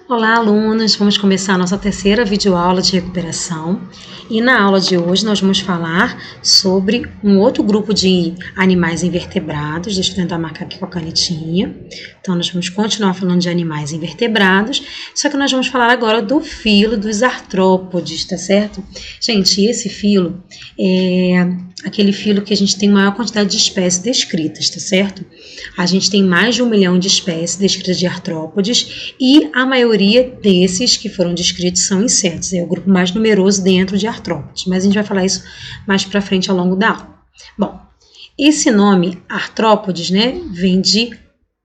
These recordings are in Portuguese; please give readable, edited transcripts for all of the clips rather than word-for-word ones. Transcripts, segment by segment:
Olá, alunos! Vamos começar a nossa terceira videoaula de recuperação e na aula de hoje nós vamos falar sobre um outro grupo de animais invertebrados. Deixa eu tentar marcar aqui com a canetinha. Então, nós vamos continuar falando de animais invertebrados, só que nós vamos falar agora do filo dos artrópodes, tá certo? Gente, esse filo é aquele filo que a gente tem maior quantidade de espécies descritas, tá certo? A gente tem mais de 1 milhão de espécies descritas de artrópodes e a maioria desses que foram descritos são insetos, é o grupo mais numeroso dentro de artrópodes, mas a gente vai falar isso mais para frente ao longo da aula. Bom, esse nome artrópodes, né, vem de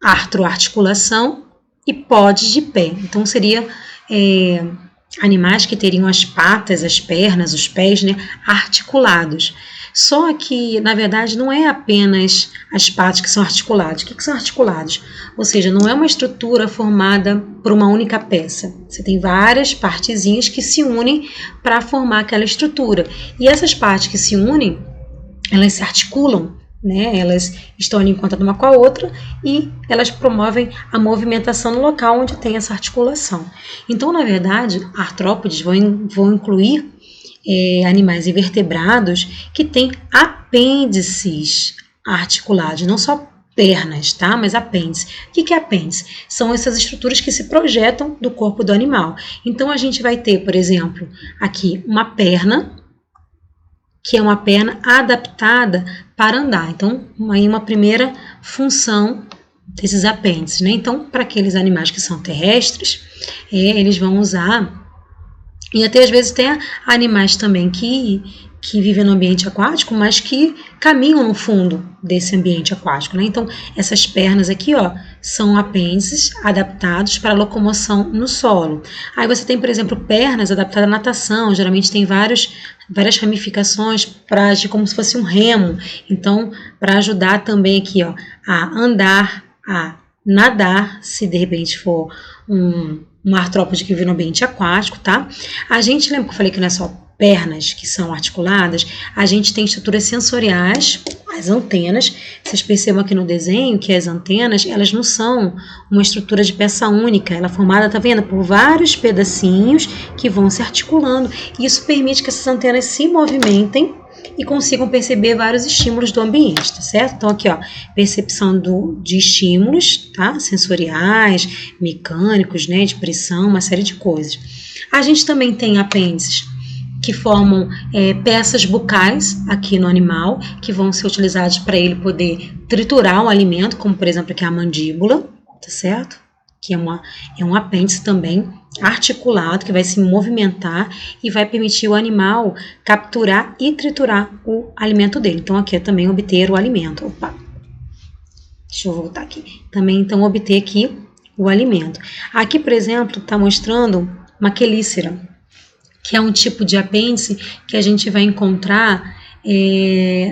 artro, articulação, e podes de pé, então seria animais que teriam as patas, as pernas, os pés, né, articulados. Só que, na verdade, não é apenas as patas que são articuladas. O que são articulados? Ou seja, não é uma estrutura formada por uma única peça. Você tem várias partezinhas que se unem para formar aquela estrutura. E essas partes que se unem, elas se articulam, né? Elas estão ali em contato uma com a outra e elas promovem a movimentação no local onde tem essa articulação. Então, na verdade, artrópodes vão incluir animais invertebrados que têm apêndices articulados, não só pernas, tá? Mas apêndice. O que é apêndice? São essas estruturas que se projetam do corpo do animal. Então, a gente vai ter, por exemplo, aqui uma perna, que é uma perna adaptada para andar. Então, aí uma primeira função desses apêndices, né? Então, para aqueles animais que são terrestres, eles vão usar. E até às vezes tem animais também que vivem no ambiente aquático, mas que caminham no fundo desse ambiente aquático, né? Então, essas pernas aqui, ó, são apêndices adaptados para a locomoção no solo. Aí você tem, por exemplo, pernas adaptadas à natação, geralmente tem várias ramificações para agir como se fosse um remo. Então, para ajudar também aqui, ó, a andar, a nadar, se de repente for um artrópode que vive no ambiente aquático, tá? A gente lembra que eu falei que não é só pernas que são articuladas, a gente tem estruturas sensoriais, as antenas. Vocês percebam aqui no desenho que as antenas, elas não são uma estrutura de peça única, ela é formada, tá vendo, por vários pedacinhos que vão se articulando, e isso permite que essas antenas se movimentem e consigam perceber vários estímulos do ambiente, tá certo? Então aqui, ó, percepção de estímulos, tá? Sensoriais, mecânicos, né, de pressão, uma série de coisas. A gente também tem apêndices que formam peças bucais aqui no animal, que vão ser utilizados para ele poder triturar o alimento, como por exemplo aqui a mandíbula, tá certo? Que é um apêndice também articulado, que vai se movimentar e vai permitir o animal capturar e triturar o alimento dele. Então, aqui é também obter o alimento. Opa! Deixa eu voltar aqui. Também, então, obter aqui o alimento. Aqui, por exemplo, está mostrando uma quelícera, que é um tipo de apêndice que a gente vai encontrar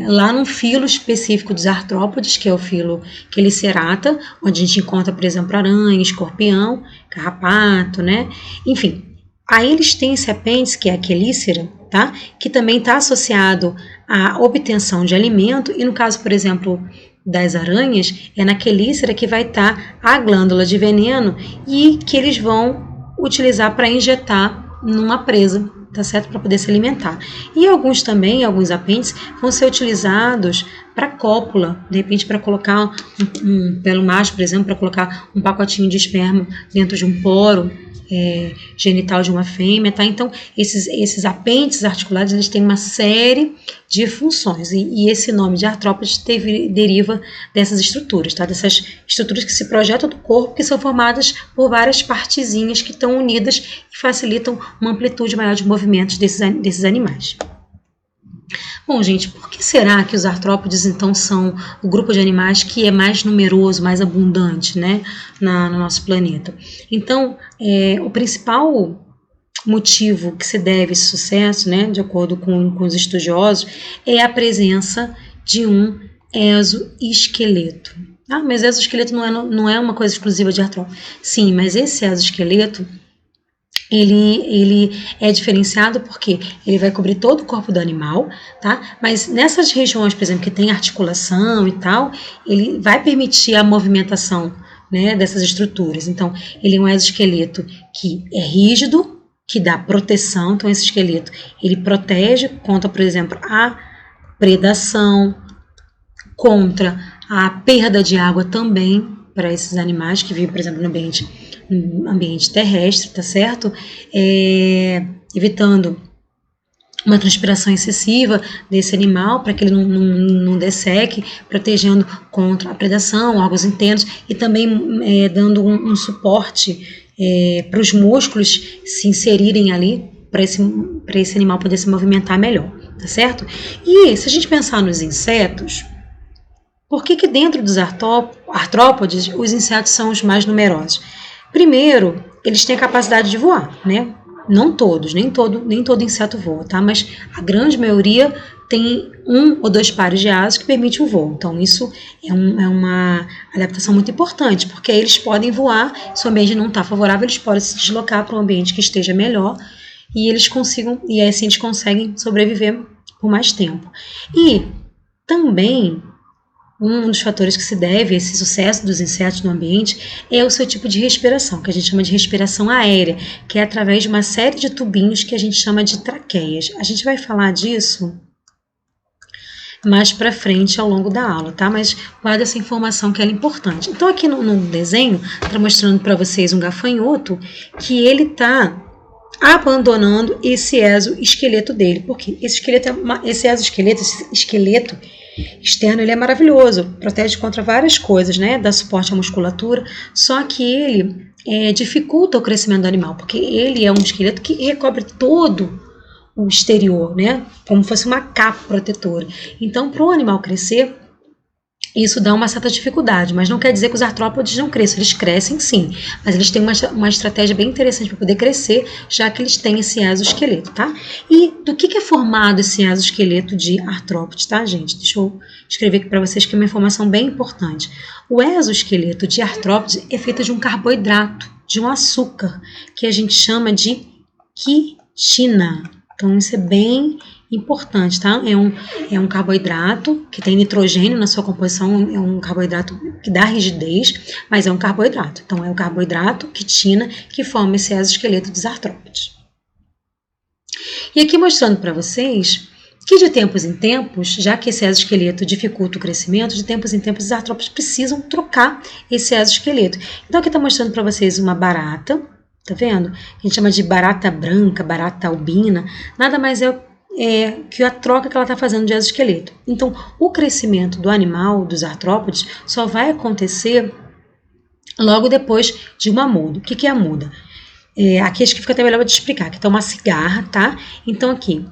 lá num filo específico dos artrópodes, que é o filo Chelicerata, onde a gente encontra, por exemplo, aranha, escorpião, carrapato, né? Enfim, aí eles têm esse apêndice, que é a quelícera, tá? Que também está associado à obtenção de alimento, e no caso, por exemplo, das aranhas, é na quelícera que vai estar a glândula de veneno e que eles vão utilizar para injetar numa presa, tá certo? Para poder se alimentar. E alguns apêndices vão ser utilizados para cópula, de repente para colocar pelo macho, por exemplo, para colocar um pacotinho de esperma dentro de um poro genital de uma fêmea, tá? Então, esses apêndices articulados, eles têm uma série de funções, e esse nome de artrópodes deriva dessas estruturas, tá? Dessas estruturas que se projetam do corpo, que são formadas por várias partezinhas que estão unidas e facilitam uma amplitude maior de movimentos desses animais. Bom, gente, por que será que os artrópodes, então, são o grupo de animais que é mais numeroso, mais abundante, né, no nosso planeta? Então, o principal motivo que se deve a esse sucesso, né, de acordo com os estudiosos, é a presença de um exoesqueleto. Ah, mas exoesqueleto não é uma coisa exclusiva de artrópodes. Sim, mas esse exoesqueleto, ele é diferenciado porque ele vai cobrir todo o corpo do animal, tá? Mas nessas regiões, por exemplo, que tem articulação e tal, ele vai permitir a movimentação né, dessas estruturas. Então, ele é um exoesqueleto que é rígido, que dá proteção. Então, esse esqueleto, ele protege contra, por exemplo, a predação, contra a perda de água também para esses animais que vivem, por exemplo, no ambiente terrestre, tá certo? Evitando uma transpiração excessiva desse animal para que ele não desseque, protegendo contra a predação, órgãos internos e também dando um suporte para os músculos se inserirem ali para esse animal poder se movimentar melhor, tá certo? E se a gente pensar nos insetos, por que dentro dos artrópodes os insetos são os mais numerosos? Primeiro, eles têm a capacidade de voar, né? Não todos, nem todo inseto voa, tá? Mas a grande maioria tem 1 ou 2 pares de asas que permitem o voo. Então, isso é uma adaptação muito importante, porque aí eles podem voar, se o ambiente não está favorável, eles podem se deslocar para um ambiente que esteja melhor e assim eles conseguem sobreviver por mais tempo. E também um dos fatores que se deve a esse sucesso dos insetos no ambiente é o seu tipo de respiração, que a gente chama de respiração aérea, que é através de uma série de tubinhos que a gente chama de traqueias. A gente vai falar disso mais para frente ao longo da aula, tá? Mas guarda essa informação que ela é importante. Então aqui no desenho, está mostrando para vocês um gafanhoto que ele está abandonando esse exoesqueleto dele. Por quê? Esse esqueleto externo, ele é maravilhoso, protege contra várias coisas, né? Dá suporte à musculatura, só que ele dificulta o crescimento do animal, porque ele é um esqueleto que recobre todo o exterior, né? Como fosse uma capa protetora. Então, para o animal crescer, isso dá uma certa dificuldade, mas não quer dizer que os artrópodes não cresçam, eles crescem sim, mas eles têm uma estratégia bem interessante para poder crescer, já que eles têm esse exoesqueleto, tá? E do que é formado esse exoesqueleto de artrópodes, tá, gente? Deixa eu escrever aqui para vocês que é uma informação bem importante. O exoesqueleto de artrópodes é feito de um carboidrato, de um açúcar, que a gente chama de quitina. Então, isso é bem importante, tá? É um carboidrato que tem nitrogênio na sua composição, é um carboidrato que dá rigidez, mas é um carboidrato. Então, é o carboidrato, quitina, que forma esse exoesqueleto dos artrópodes. E aqui mostrando para vocês que de tempos em tempos, já que esse exoesqueleto dificulta o crescimento, de tempos em tempos os artrópodes precisam trocar esse exoesqueleto. Então, aqui está mostrando para vocês uma barata, tá vendo? A gente chama de barata branca, barata albina, nada mais é que a troca que ela está fazendo de exoesqueleto. Então, o crescimento do animal, dos artrópodes, só vai acontecer logo depois de uma muda. O que é a muda? Aqui acho que fica até melhor de explicar. Aqui está uma cigarra, tá? Então, aqui,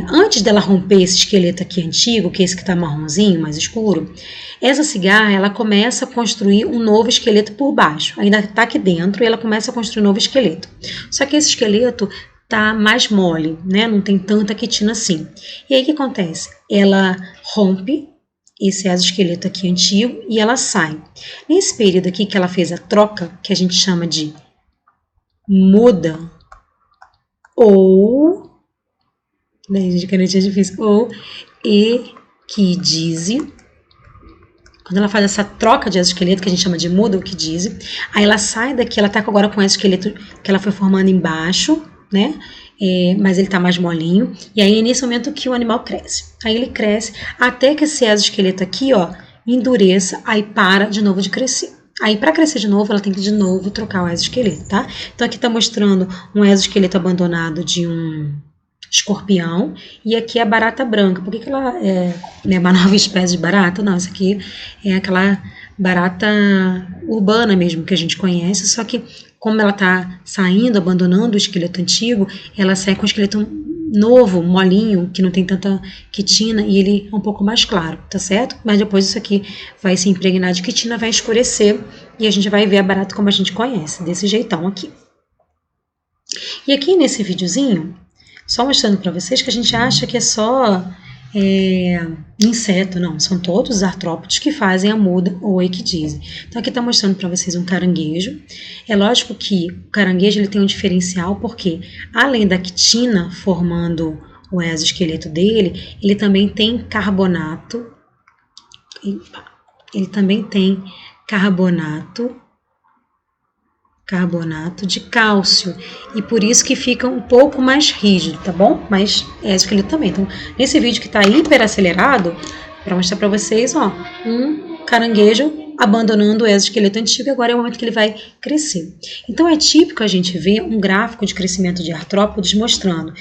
antes dela romper esse esqueleto aqui antigo, que é esse que está marronzinho, mais escuro, essa cigarra, ela começa a construir um novo esqueleto por baixo. Ainda está aqui dentro e ela começa a construir um novo esqueleto. Só que esse esqueleto tá mais mole, né? Não tem tanta quitina assim. E aí o que acontece? Ela rompe esse exoesqueleto aqui antigo e ela sai. Nesse período aqui que ela fez a troca, que a gente chama de muda, ou, gente, canetinha é difícil, ou equidise. Quando ela faz essa troca de exoesqueleto, que a gente chama de muda ou equidise, aí ela sai daqui, ela tá agora com o exoesqueleto que ela foi formando embaixo, né? Mas ele tá mais molinho, e aí é nesse momento que o animal cresce. Aí ele cresce até que esse exoesqueleto aqui, ó, endureça, aí para de novo de crescer. Aí para crescer de novo, ela tem que de novo trocar o exoesqueleto, tá? Então aqui tá mostrando um exoesqueleto abandonado de um escorpião, e aqui é a barata branca. Por que ela é uma nova espécie de barata? Não, isso aqui é aquela barata urbana mesmo que a gente conhece, só que como ela está saindo, abandonando o esqueleto antigo, ela sai com o esqueleto novo, molinho, que não tem tanta quitina, e ele é um pouco mais claro, tá certo? Mas depois isso aqui vai se impregnar de quitina, vai escurecer, e a gente vai ver a barata como a gente conhece, desse jeitão aqui. E aqui nesse videozinho, só mostrando para vocês que a gente acha que é só inseto, não, são todos os artrópodes que fazem a muda ou equidise. Então aqui está mostrando para vocês um caranguejo. É lógico que o caranguejo ele tem um diferencial porque além da quitina formando o exoesqueleto dele, ele também tem carbonato, ele também tem carbonato de cálcio, e por isso que fica um pouco mais rígido, tá bom? Mas é esqueleto também. Então, nesse vídeo que está hiper acelerado, para mostrar para vocês, ó, um caranguejo abandonando o exoesqueleto antigo, agora é o momento que ele vai crescer. Então, é típico a gente ver um gráfico de crescimento de artrópodes mostrando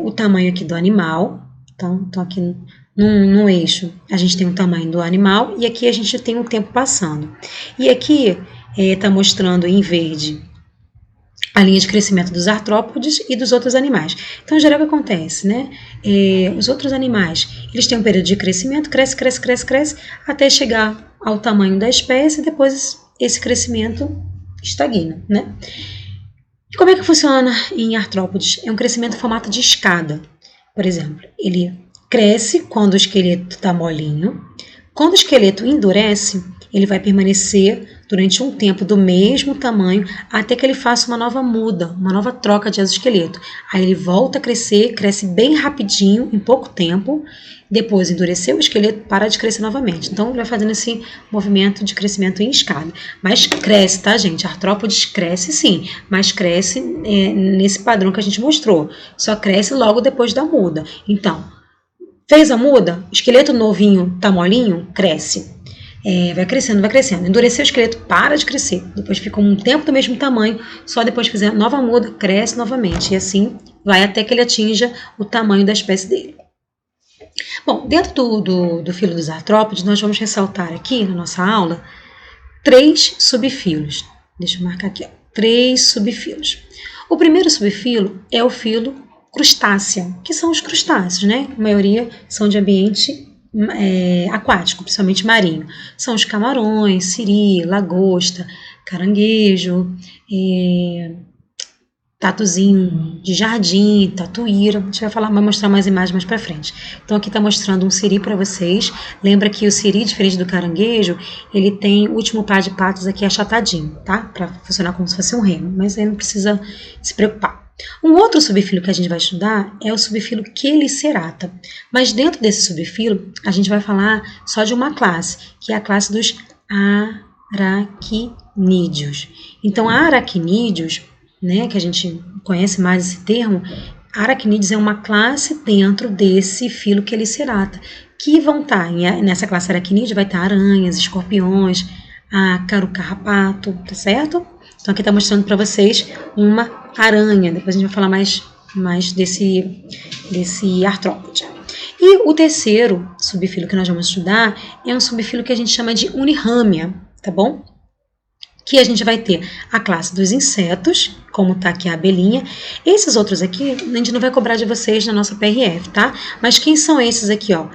o tamanho aqui do animal. Então aqui no eixo a gente tem o tamanho do animal e aqui a gente tem o tempo passando. E aqui está mostrando em verde a linha de crescimento dos artrópodes e dos outros animais. Então, em geral, o que acontece, né? Os outros animais, eles têm um período de crescimento, cresce, até chegar ao tamanho da espécie, e depois esse crescimento estagna, né? E como é que funciona em artrópodes? É um crescimento em formato de escada. Por exemplo, ele cresce quando o esqueleto está molinho. Quando o esqueleto endurece, ele vai permanecer durante um tempo do mesmo tamanho até que ele faça uma nova muda, uma nova troca de exoesqueleto. Aí ele volta a crescer, cresce bem rapidinho, em pouco tempo. Depois endureceu o esqueleto, para de crescer novamente. Então ele vai fazendo esse movimento de crescimento em escada. Mas cresce, tá, gente? Artrópodes cresce sim, mas cresce nesse padrão que a gente mostrou. Só cresce logo depois da muda. Então, fez a muda, o esqueleto novinho tá molinho, cresce. Vai crescendo. Endureceu o esqueleto, para de crescer. Depois fica um tempo do mesmo tamanho, só depois de fazer a nova muda, cresce novamente. E assim vai até que ele atinja o tamanho da espécie dele. Bom, dentro do filo dos artrópodes, nós vamos ressaltar aqui na nossa aula 3 subfilos. Deixa eu marcar aqui, ó, 3 subfilos. O primeiro subfilo é o filo crustácea, que são os crustáceos, né? A maioria são de ambiente aquático, principalmente marinho. São os camarões, siri, lagosta, caranguejo, tatuzinho de jardim, tatuíra. A gente vai mostrar mais imagens mais para frente. Então aqui está mostrando um siri para vocês. Lembra que o siri, diferente do caranguejo, ele tem o último par de patas aqui achatadinho, tá? Para funcionar como se fosse um remo, mas aí não precisa se preocupar. Um outro subfilo que a gente vai estudar é o subfilo Chelicerata. Mas dentro desse subfilo, a gente vai falar só de uma classe, que é a classe dos aracnídeos. Então, aracnídeos, né, que a gente conhece mais esse termo, aracnídeos é uma classe dentro desse filo Chelicerata, que vão estar, nessa classe aracnídeo vai estar aranhas, escorpiões, ácaro, carrapato, tá certo? Então aqui está mostrando para vocês uma aranha, depois a gente vai falar mais desse artrópode. E o terceiro subfilo que nós vamos estudar é um subfilo que a gente chama de Unirrhamia, tá bom? Que a gente vai ter a classe dos insetos, como está aqui a abelhinha. Esses outros aqui, a gente não vai cobrar de vocês na nossa PRF, tá? Mas quem são esses aqui, ó?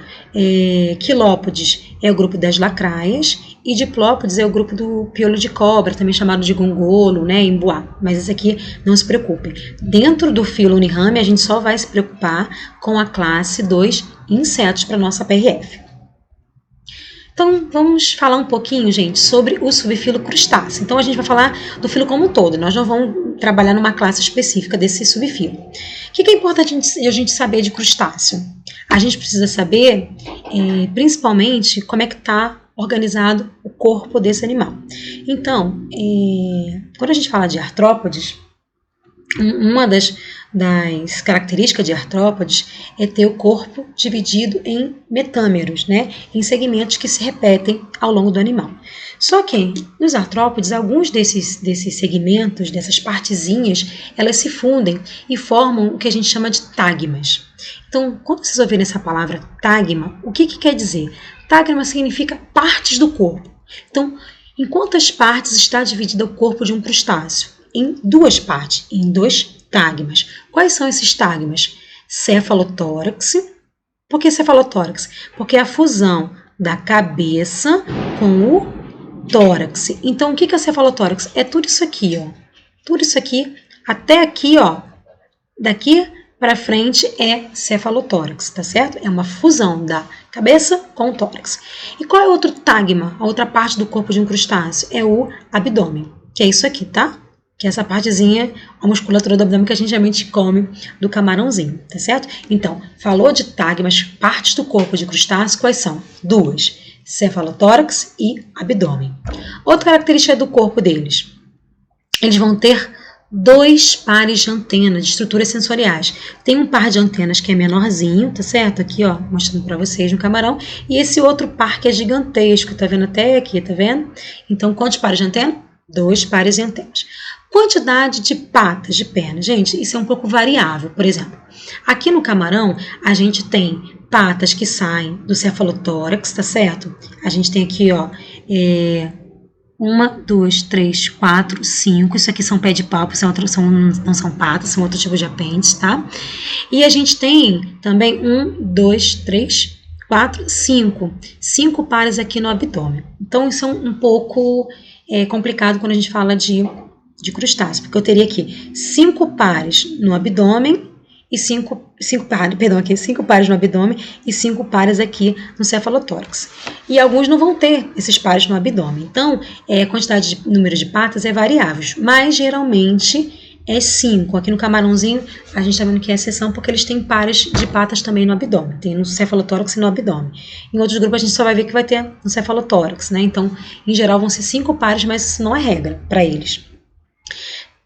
Quilópodes é o grupo das lacraias e diplópodes é o grupo do piolho de cobra, também chamado de gongolo, né, embuá. Mas esse aqui, não se preocupem. Dentro do filo Unirrhamia, a gente só vai se preocupar com a classe dos insetos para nossa PRF. Então, vamos falar um pouquinho, gente, sobre o subfilo crustáceo. Então, a gente vai falar do filo como um todo. Nós não vamos trabalhar numa classe específica desse subfilo. O que é importante a gente saber de crustáceo? A gente precisa saber, principalmente, como é que está organizado o corpo desse animal. Então, quando a gente fala de artrópodes, uma das características de artrópodes é ter o corpo dividido em metâmeros, né, em segmentos que se repetem ao longo do animal. Só que nos artrópodes, alguns desses segmentos, dessas partezinhas, elas se fundem e formam o que a gente chama de tagmas. Então, quando vocês ouvirem essa palavra tagma, o que quer dizer? Tagma significa partes do corpo. Então, em quantas partes está dividido o corpo de um crustáceo? Em 2 partes, em 2 tagmas. Quais são esses tagmas? Cefalotórax. Por que cefalotórax? Porque é a fusão da cabeça com o tórax. Então, o que é cefalotórax? É tudo isso aqui, ó. Tudo isso aqui, até aqui, ó. Daqui para frente é cefalotórax, tá certo? É uma fusão da cabeça com o tórax. E qual é o outro tagma? A outra parte do corpo de um crustáceo? É o abdômen, que é isso aqui, tá? Que é essa partezinha, a musculatura do abdômen que a gente geralmente come do camarãozinho, tá certo? Então, falou de tagmas, partes do corpo de crustáceo, quais são? 2. cefalotórax e abdômen. Outra característica do corpo deles, eles vão ter 2 pares de antenas, de estruturas sensoriais. Tem um par de antenas que é menorzinho, tá certo? Aqui, ó, mostrando para vocês no camarão. E esse outro par que é gigantesco, tá vendo até aqui, tá vendo? Então, quantos pares de antena? 2 pares de antenas. Quantidade de patas, de pernas. Gente, isso é um pouco variável. Por exemplo, aqui no camarão, a gente tem patas que saem do cefalotórax, tá certo? A gente tem aqui, ó, 1, 2, 3, 4, 5. Isso aqui são pé de palpo, não são patas, são outro tipo de apêndice, tá? E a gente tem também 1, 2, 3, 4, 5. 5 pares aqui no abdômen. Então, isso é um pouco complicado quando a gente fala de crustáceo, porque eu teria aqui 5 pares no abdômen e 5 pares no abdômen e 5 pares aqui no cefalotórax. E alguns não vão ter esses pares no abdômen. Então, a quantidade de número de patas é variável, mas geralmente é 5. Aqui no camarãozinho, a gente está vendo que é exceção porque eles têm pares de patas também no abdômen. Tem no cefalotórax e no abdômen. Em outros grupos, a gente só vai ver que vai ter no cefalotórax, né? Então, em geral, vão ser 5 pares, mas isso não é regra para eles.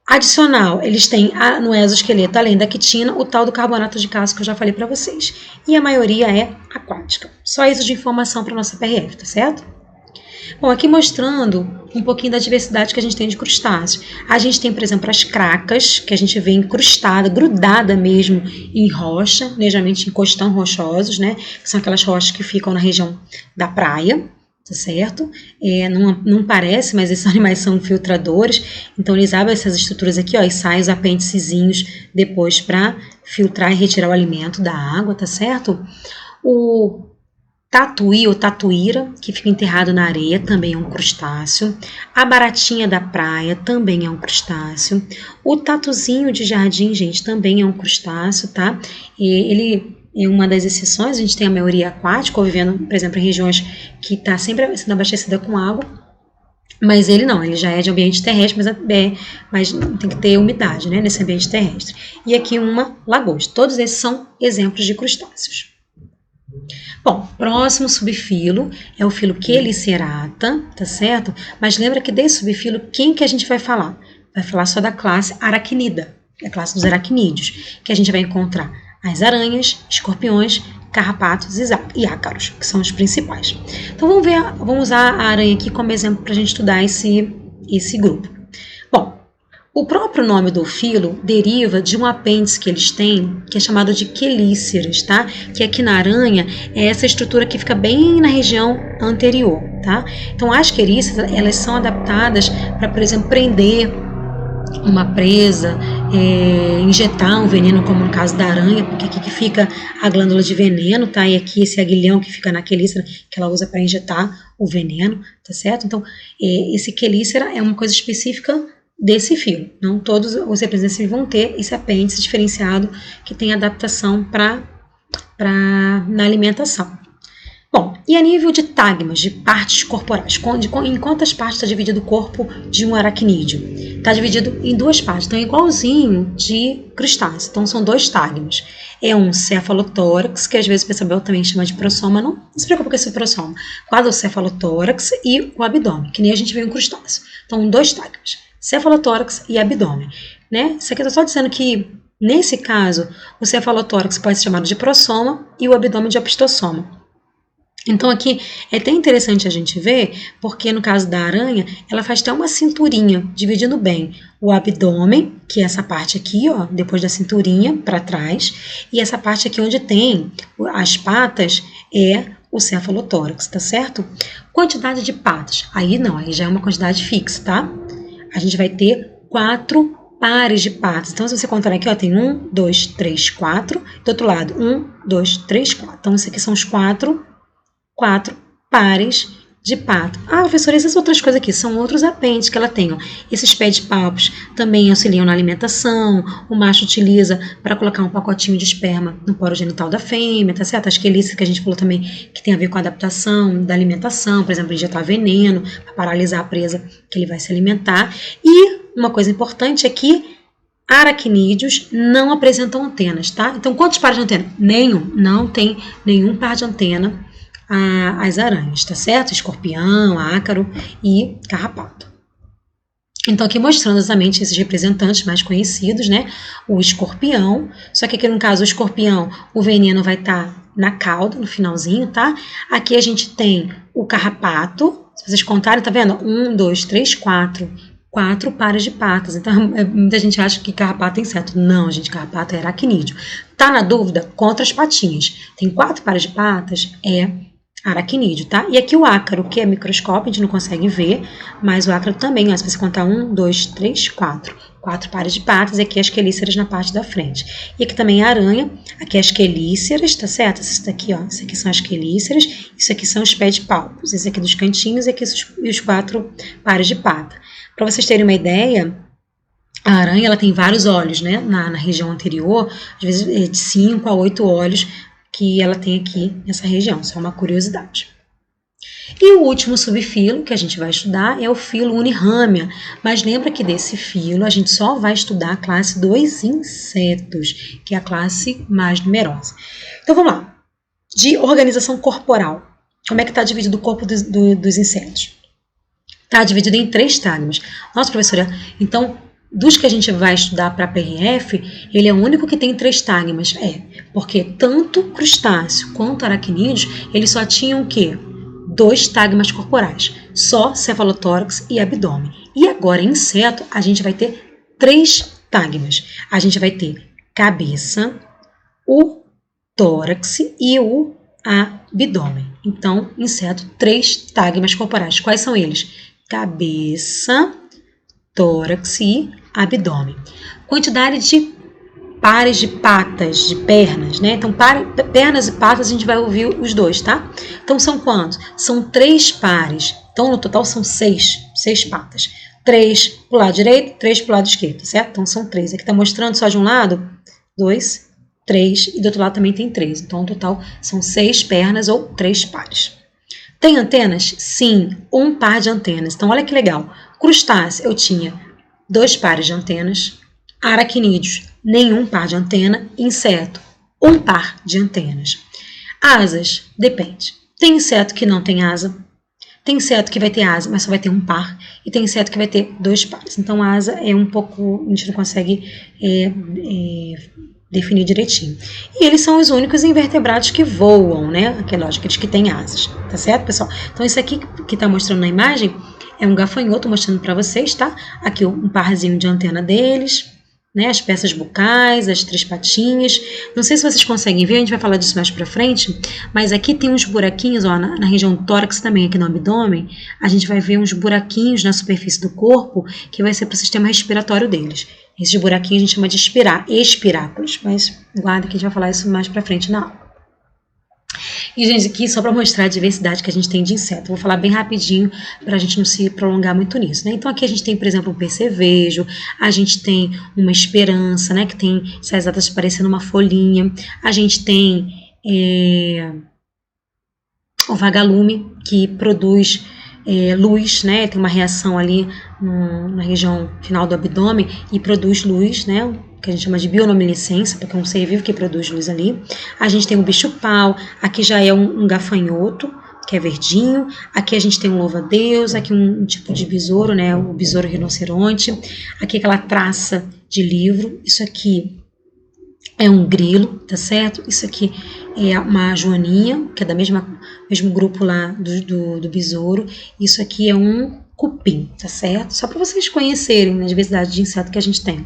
Adicional, eles têm no exoesqueleto, além da quitina, o tal do carbonato de cálcio que eu já falei para vocês. E a maioria é aquática. Só isso de informação para nossa PRF, tá certo? Bom, aqui mostrando um pouquinho da diversidade que a gente tem de crustáceos. A gente tem, por exemplo, as cracas, que a gente vê incrustada, grudada mesmo em rocha, geralmente em costão rochosos, né? Que são aquelas rochas que ficam na região da praia. Tá certo? Não parece, mas esses animais são filtradores, então eles abrem essas estruturas aqui, ó, e saem os apêndicezinhos depois para filtrar e retirar o alimento da água, tá certo? O tatuí ou tatuíra, que fica enterrado na areia, também é um crustáceo. A baratinha da praia também é um crustáceo. O tatuzinho de jardim, gente, também é um crustáceo, tá? Ele é uma das exceções, a gente tem a maioria aquática, ou vivendo, por exemplo, em regiões que está sempre sendo abastecida com água, mas ele não, ele já é de ambiente terrestre, mas tem que ter umidade, né, nesse ambiente terrestre. E aqui uma lagosta. Todos esses são exemplos de crustáceos. Bom, próximo subfilo é o filo Chelicerata, tá certo? Mas lembra que desse subfilo, quem que a gente vai falar? Vai falar só da classe aracnida, a classe dos aracnídeos, que a gente vai encontrar as aranhas, escorpiões, carrapatos e ácaros, que são os principais. Então vamos usar a aranha aqui como exemplo para a gente estudar esse grupo. Bom, o próprio nome do filo deriva de um apêndice que eles têm, que é chamado de quelíceras, tá? Que aqui na aranha é essa estrutura que fica bem na região anterior, tá? Então as quelíceras, elas são adaptadas para, por exemplo, prender uma presa, injetar um veneno, como no caso da aranha, porque aqui que fica a glândula de veneno, tá? E aqui esse aguilhão que fica na quelícera, que ela usa para injetar o veneno, tá certo? Então, esse quelícera é uma coisa específica desse filo. Não todos os representantes vão ter esse apêndice diferenciado que tem adaptação na alimentação. Bom, e a nível de tagmas, de partes corporais, em quantas partes está dividido o corpo de um aracnídeo? Está dividido em 2 partes, então é igualzinho de crustáceo. Então são 2 tagmas. É um cefalotórax, que às vezes o pessoal também chama de prossoma, não se preocupa com esse prossoma. Quadrocefalotórax e o abdômen, que nem a gente vê em crustáceo. Então 2 tagmas, cefalotórax e abdômen. Né? Isso aqui eu estou só dizendo que, nesse caso, o cefalotórax pode ser chamado de prossoma e o abdômen de opistosoma. Então aqui é até interessante a gente ver, porque no caso da aranha, ela faz até uma cinturinha, dividindo bem o abdômen, que é essa parte aqui, ó, depois da cinturinha para trás, e essa parte aqui onde tem as patas é o cefalotórax, tá certo? Quantidade de patas, aí não, aí já é uma quantidade fixa, tá? A gente vai ter 4 pares de patas. Então, se você contar aqui, ó, tem 1, 2, 3, 4, do outro lado, 1, 2, 3, 4. Então, isso aqui são os 4 pares de pato. Ah, professora, essas outras coisas aqui são outros apêndices que ela tem. Ó. Esses pés de palpos também auxiliam na alimentação. O macho utiliza para colocar um pacotinho de esperma no poro genital da fêmea, tá certo? As quelíceras que a gente falou também que tem a ver com a adaptação da alimentação, por exemplo, injetar veneno para paralisar a presa que ele vai se alimentar. E uma coisa importante é que aracnídeos não apresentam antenas, tá? Então, quantos pares de antena? Nenhum. Não tem nenhum par de antena as aranhas, tá certo? Escorpião, ácaro e carrapato. Então, aqui mostrando exatamente esses representantes mais conhecidos, né? O escorpião, só que aqui no caso o escorpião, o veneno vai estar na cauda, no finalzinho, tá? Aqui a gente tem o carrapato, se vocês contarem, tá vendo? 1, 2, 3, 4. 4 pares de patas. Então, muita gente acha que carrapato é inseto. Não, gente, carrapato é aracnídeo. Tá na dúvida? Contra as patinhas. Tem 4 pares de patas, é aracnídeo, tá? E aqui o ácaro, que é microscópio, a gente não consegue ver, mas o ácaro também, ó, se você contar 1, 2, 3, 4. 4 pares de patas, e aqui as quelíceras na parte da frente. E aqui também a aranha, aqui as quelíceras, tá certo? Isso daqui, ó, isso aqui são as quelíceras, isso aqui são os pedipalpos, esse aqui dos cantinhos e aqui os 4 pares de pata. Para vocês terem uma ideia, a aranha ela tem vários olhos, né? Na região anterior, às vezes de 5 a 8 olhos, que ela tem aqui nessa região, isso é uma curiosidade. E o último subfilo que a gente vai estudar é o filo Unirrâmea, mas lembra que desse filo a gente só vai estudar a classe dos insetos, que é a classe mais numerosa. Então vamos lá, de organização corporal, como é que está dividido o corpo dos insetos? Está dividido em 3 tágmas. Nossa, professora, então dos que a gente vai estudar para a PRF, ele é o único que tem 3 tágmas. Porque tanto crustáceo quanto aracnídeos, eles só tinham o quê? 2 tágmas corporais, só cefalotórax e abdômen. E agora, em inseto, a gente vai ter 3 tágmas. A gente vai ter cabeça, o tórax e o abdômen. Então, inseto, 3 tágmas corporais. Quais são eles? Cabeça, tórax e abdômen. Quantidade de pares de patas, de pernas, né? Então, pernas e patas a gente vai ouvir os 2, tá? Então, são quantos? São 3 pares. Então, no total são 6 patas. 3 para o lado direito, 3 para o lado esquerdo, certo? Então, são 3. Aqui está mostrando só de um lado, 2, 3, e do outro lado também tem 3. Então, no total são 6 pernas ou 3 pares. Tem antenas? Sim, 1 par de antenas. Então, olha que legal. Crustáceo, eu tinha 2 pares de antenas. Aracnídeos, nenhum par de antena. Inseto, 1 par de antenas. Asas, depende. Tem inseto que não tem asa. Tem inseto que vai ter asa, mas só vai ter 1 par. E tem inseto que vai ter 2 pares. Então, a asa é um pouco... A gente não consegue definir direitinho. E eles são os únicos invertebrados que voam, né? Aqueles que têm asas. Tá certo, pessoal? Então, isso aqui que está mostrando na imagem é um gafanhoto mostrando para vocês, tá? Aqui um parzinho de antena deles, né? As peças bucais, as 3 patinhas. Não sei se vocês conseguem ver, a gente vai falar disso mais pra frente, mas aqui tem uns buraquinhos, ó, na região do tórax também, aqui no abdômen, a gente vai ver uns buraquinhos na superfície do corpo, que vai ser para o sistema respiratório deles. Esses buraquinhos a gente chama de espiráculos, mas guarda que a gente vai falar isso mais pra frente na aula. E, gente, aqui só para mostrar a diversidade que a gente tem de inseto. Vou falar bem rapidinho para a gente não se prolongar muito nisso, né? Então, aqui a gente tem, por exemplo, um percevejo, a gente tem uma esperança, né? Que tem essas atas parecendo uma folhinha. A gente tem o vagalume, que produz luz, né? Tem uma reação ali na região final do abdômen e produz luz, né? Que a gente chama de bioluminescência, porque é um ser vivo que produz luz ali. A gente tem o bicho-pau, aqui já é um gafanhoto, que é verdinho. Aqui a gente tem um louva-a-Deus, aqui um tipo de besouro, né? O besouro rinoceronte. Aqui aquela traça de livro. Isso aqui é um grilo, tá certo? Isso aqui é uma joaninha, que é da mesmo grupo lá do besouro. Isso aqui é um cupim, tá certo? Só para vocês conhecerem a diversidade de inseto que a gente tem.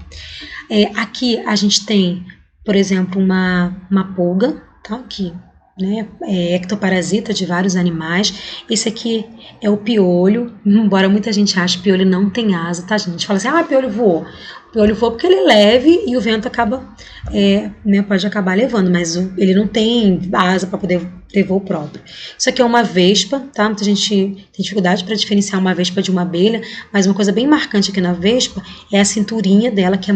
Aqui a gente tem, por exemplo, uma pulga, tá? Aqui, né? É ectoparasita de vários animais. Esse aqui é o piolho, embora muita gente ache que piolho não tem asa, tá, gente? A gente fala assim, piolho voou. O piolho voa porque ele é leve e o vento acaba, né, pode acabar levando, mas ele não tem asa para poder ter voo próprio. Isso aqui é uma vespa, tá? Muita gente tem dificuldade para diferenciar uma vespa de uma abelha, mas uma coisa bem marcante aqui na vespa é a cinturinha dela, que é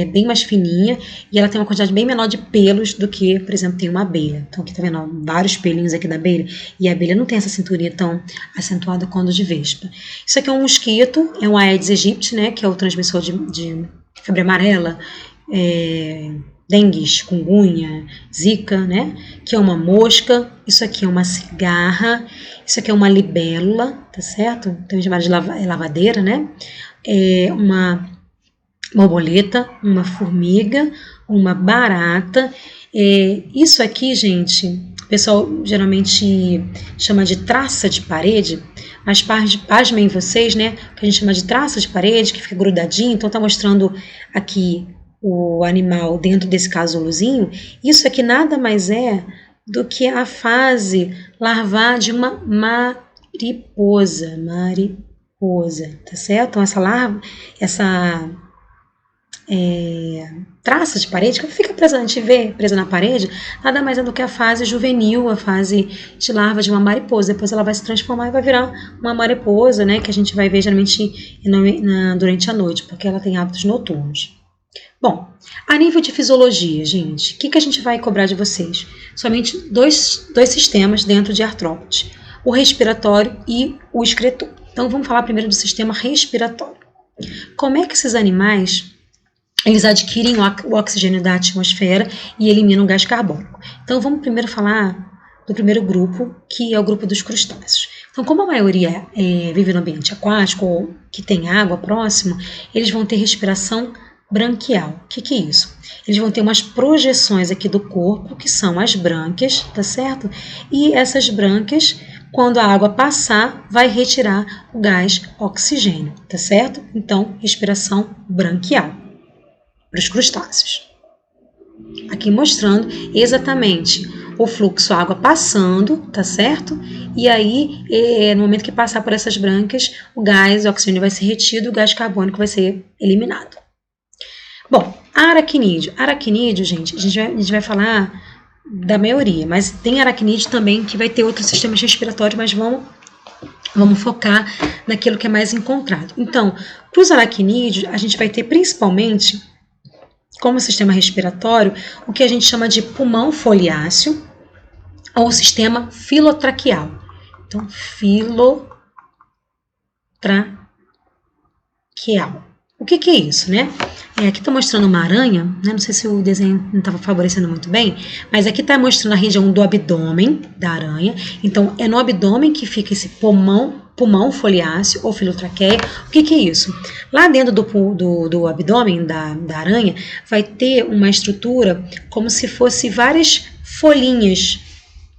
bem mais fininha, e ela tem uma quantidade bem menor de pelos do que, por exemplo, tem uma abelha. Então aqui tá vendo, ó, vários pelinhos aqui da abelha, e a abelha não tem essa cinturinha tão acentuada quanto a de vespa. Isso aqui é um mosquito, é um Aedes aegypti, né, que é o transmissor de febre amarela, dengue, chikungunya, zika, né? Que é uma mosca, isso aqui é uma cigarra, isso aqui é uma libélula, tá certo? Então chamada de lavadeira, né? É uma borboleta, uma formiga, uma barata. Isso aqui, gente, o pessoal geralmente chama de traça de parede, mas pasmem vocês, né? Que a gente chama de traça de parede, que fica grudadinho. Então tá mostrando aqui o animal dentro desse casulozinho. Isso aqui nada mais é do que a fase larvar de uma mariposa, tá certo? Então essa larva, essa traça de parede, que fica presa, a gente vê presa na parede, nada mais é do que a fase juvenil, a fase de larva de uma mariposa. Depois ela vai se transformar e vai virar uma mariposa, né, que a gente vai ver geralmente durante a noite, porque ela tem hábitos noturnos. Bom, a nível de fisiologia, gente, o que a gente vai cobrar de vocês? Somente dois sistemas dentro de artrópodes, o respiratório e o excretor. Então vamos falar primeiro do sistema respiratório. Como é que esses animais eles adquirem o oxigênio da atmosfera e eliminam o gás carbônico? Então vamos primeiro falar do primeiro grupo, que é o grupo dos crustáceos. Então, como a maioria vive no ambiente aquático ou que tem água próximo, eles vão ter respiração branquial. O que é isso? Eles vão ter umas projeções aqui do corpo, que são as brânquias, tá certo? E essas brânquias, quando a água passar, vai retirar o gás oxigênio, tá certo? Então, respiração branquial para os crustáceos. Aqui mostrando exatamente o fluxo água passando, tá certo? E aí, no momento que passar por essas brânquias, o gás, o oxigênio vai ser retido, o gás carbônico vai ser eliminado. Bom, aracnídeo. Aracnídeo, gente, a gente vai falar da maioria, mas tem aracnídeo também que vai ter outros sistemas respiratórios, mas vamos focar naquilo que é mais encontrado. Então, para os aracnídeos, a gente vai ter principalmente, como sistema respiratório, o que a gente chama de pulmão foliáceo ou sistema filotraqueal. Então, filotraqueal. O que é isso, né? Aqui está mostrando uma aranha, né? Não sei se o desenho não estava favorecendo muito bem, mas aqui está mostrando a região do abdômen da aranha. Então, é no abdômen que fica esse pulmão foliáceo ou filotraqueia. O que é isso? Lá dentro do abdômen da aranha vai ter uma estrutura como se fosse várias folhinhas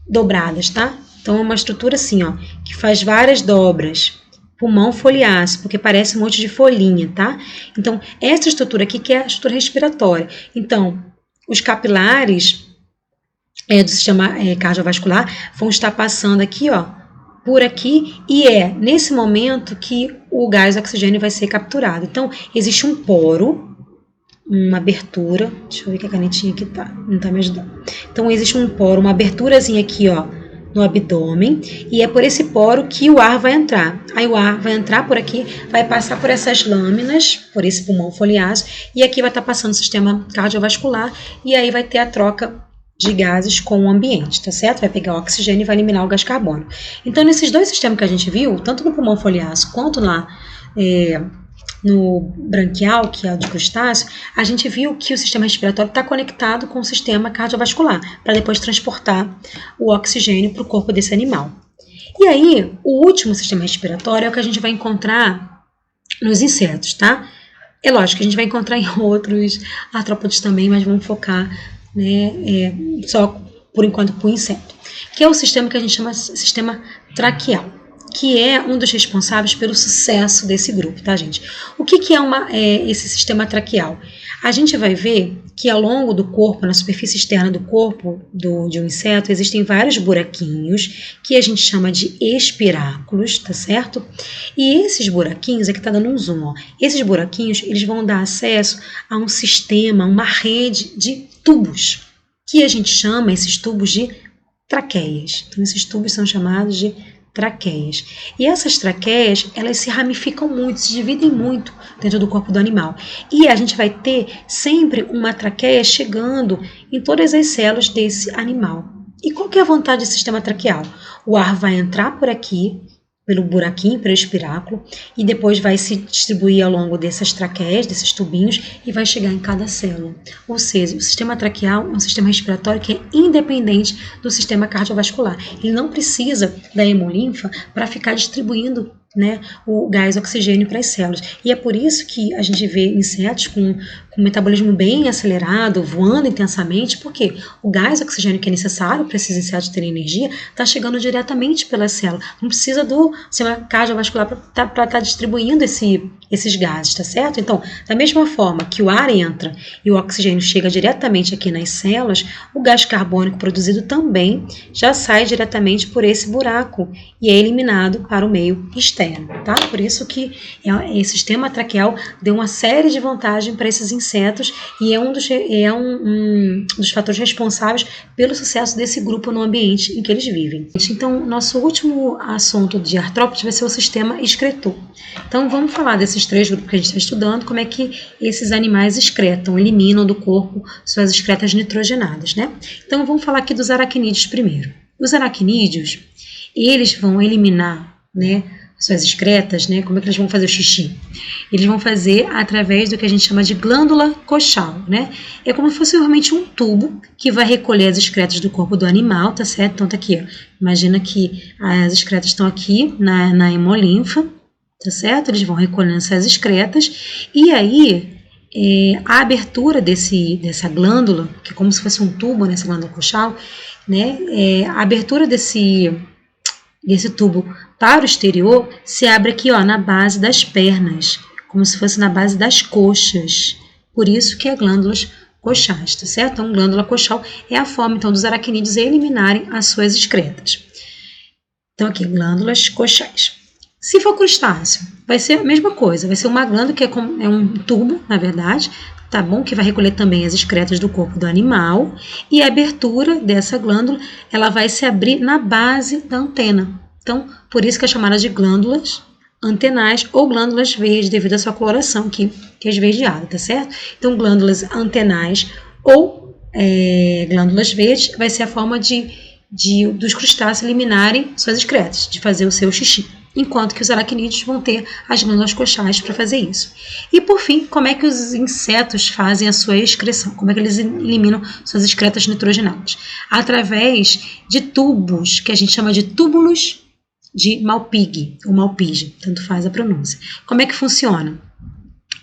dobradas, tá? Então, é uma estrutura assim, ó, que faz várias dobras. Pulmão foliáceo, porque parece um monte de folhinha, tá? Então, essa estrutura aqui que é a estrutura respiratória. Então, os capilares do sistema cardiovascular vão estar passando aqui, ó, por aqui, e nesse momento que o gás oxigênio vai ser capturado. Então, existe um poro, uma abertura, deixa eu ver que a canetinha aqui tá, não tá me ajudando. Então, existe um poro, uma aberturazinha aqui, ó, no abdômen, e é por esse poro que o ar vai entrar. Aí o ar vai entrar por aqui, vai passar por essas lâminas, por esse pulmão foliáceo, e aqui vai estar passando o sistema cardiovascular, e aí vai ter a troca de gases com o ambiente, tá certo? Vai pegar o oxigênio e vai eliminar o gás carbônico. Então, nesses dois sistemas que a gente viu, tanto no pulmão foliáceo quanto lá no branquial, que é o de crustáceo, a gente viu que o sistema respiratório está conectado com o sistema cardiovascular, para depois transportar o oxigênio para o corpo desse animal. E aí, o último sistema respiratório é o que a gente vai encontrar nos insetos, tá? É lógico que a gente vai encontrar em outros artrópodes também, mas vamos focar, né, só por enquanto para o inseto, que é o sistema que a gente chama de sistema traqueal, que é um dos responsáveis pelo sucesso desse grupo, tá, gente? O que é esse sistema traqueal? A gente vai ver que ao longo do corpo, na superfície externa do corpo de um inseto, existem vários buraquinhos que a gente chama de espiráculos, tá certo? E esses buraquinhos, aqui tá dando um zoom, ó. Esses buraquinhos, eles vão dar acesso a um sistema, uma rede de tubos, que a gente chama esses tubos de traqueias. Então, esses tubos são chamados de traqueias. E essas traqueias, elas se ramificam muito, se dividem muito dentro do corpo do animal. E a gente vai ter sempre uma traqueia chegando em todas as células desse animal. E qual que é a vantagem do sistema traqueal? O ar vai entrar por aqui, pelo buraquinho, pelo espiráculo, e depois vai se distribuir ao longo dessas traqueias, desses tubinhos, e vai chegar em cada célula. Ou seja, o sistema traqueal é um sistema respiratório que é independente do sistema cardiovascular. Ele não precisa da hemolinfa para ficar distribuindo, né, o gás oxigênio para as células. E é por isso que a gente vê insetos com um metabolismo bem acelerado, voando intensamente, porque o gás oxigênio que é necessário para esses insetos terem energia está chegando diretamente pela célula. Não precisa do sistema cardiovascular para estar distribuindo esses gases, tá certo? Então, da mesma forma que o ar entra e o oxigênio chega diretamente aqui nas células, o gás carbônico produzido também já sai diretamente por esse buraco e é eliminado para o meio externo, tá? Por isso que esse sistema traqueal deu uma série de vantagens para esses insetos e é um dos fatores responsáveis pelo sucesso desse grupo no ambiente em que eles vivem. Então, nosso último assunto de artrópodes vai ser o sistema excretor. Então, vamos falar desses 3 grupos que a gente está estudando, como é que esses animais excretam, eliminam do corpo suas excretas nitrogenadas, né? Então, vamos falar aqui dos aracnídeos primeiro. Os aracnídeos, eles vão eliminar, né, suas excretas, né? Como é que eles vão fazer o xixi? Eles vão fazer através do que a gente chama de glândula coxal, né? É como se fosse realmente um tubo que vai recolher as excretas do corpo do animal, tá certo? Então tá aqui, ó. Imagina que as excretas estão aqui na hemolinfa, tá certo? Eles vão recolhendo essas excretas e aí a abertura dessa glândula, que é como se fosse um tubo nessa glândula coxal, né? A abertura desse tubo para o exterior se abre aqui, ó, na base das pernas, como se fosse na base das coxas. Por isso que é glândulas coxais, tá certo? Então, glândula coxal é a forma, então, dos aracnídeos eliminarem as suas excretas. Então, aqui, glândulas coxais. Se for crustáceo, vai ser a mesma coisa, vai ser uma glândula que é um tubo, na verdade, tá bom? Que vai recolher também as excretas do corpo do animal, e a abertura dessa glândula, ela vai se abrir na base da antena. Então, por isso que é chamada de glândulas antenais ou glândulas verdes, devido à sua coloração, que é esverdeada, tá certo? Então, glândulas antenais ou glândulas verdes vai ser a forma dos crustáceos eliminarem suas excretas, de fazer o seu xixi. Enquanto que os aracnídeos vão ter as glândulas coxais para fazer isso. E por fim, como é que os insetos fazem a sua excreção? Como é que eles eliminam suas excretas nitrogenadas? Através de tubos, que a gente chama de túbulos de Malpighi, ou Malpighi, tanto faz a pronúncia. Como é que funciona?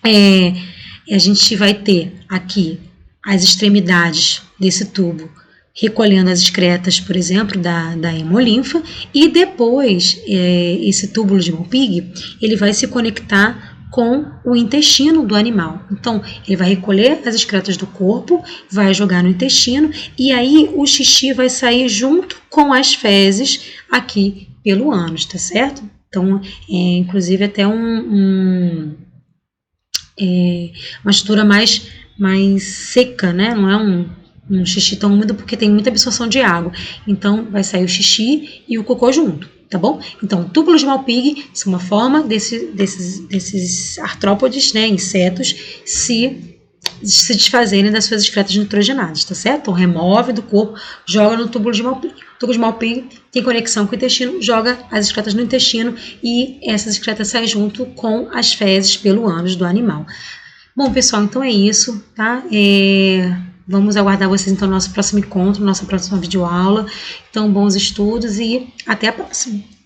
A gente vai ter aqui as extremidades desse tubo recolhendo as excretas, por exemplo, da hemolinfa, e depois esse túbulo de Malpighi, ele vai se conectar com o intestino do animal. Então, ele vai recolher as excretas do corpo, vai jogar no intestino, e aí o xixi vai sair junto com as fezes aqui pelo ânus, tá certo? Então, inclusive até uma estrutura mais seca, né? Não é um xixi tão úmido porque tem muita absorção de água. Então, vai sair o xixi e o cocô junto, tá bom? Então, túbulos de Malpighi são uma forma desses artrópodes, né, insetos, se desfazerem das suas excretas nitrogenadas, tá certo? Então, remove do corpo, joga no túbulo de Malpighi. O túbulo de Malpighi tem conexão com o intestino, joga as excretas no intestino e essas excretas saem junto com as fezes pelo ânus do animal. Bom, pessoal, então é isso, tá? Vamos aguardar vocês então no nosso próximo encontro, nossa próxima videoaula. Então, bons estudos e até a próxima!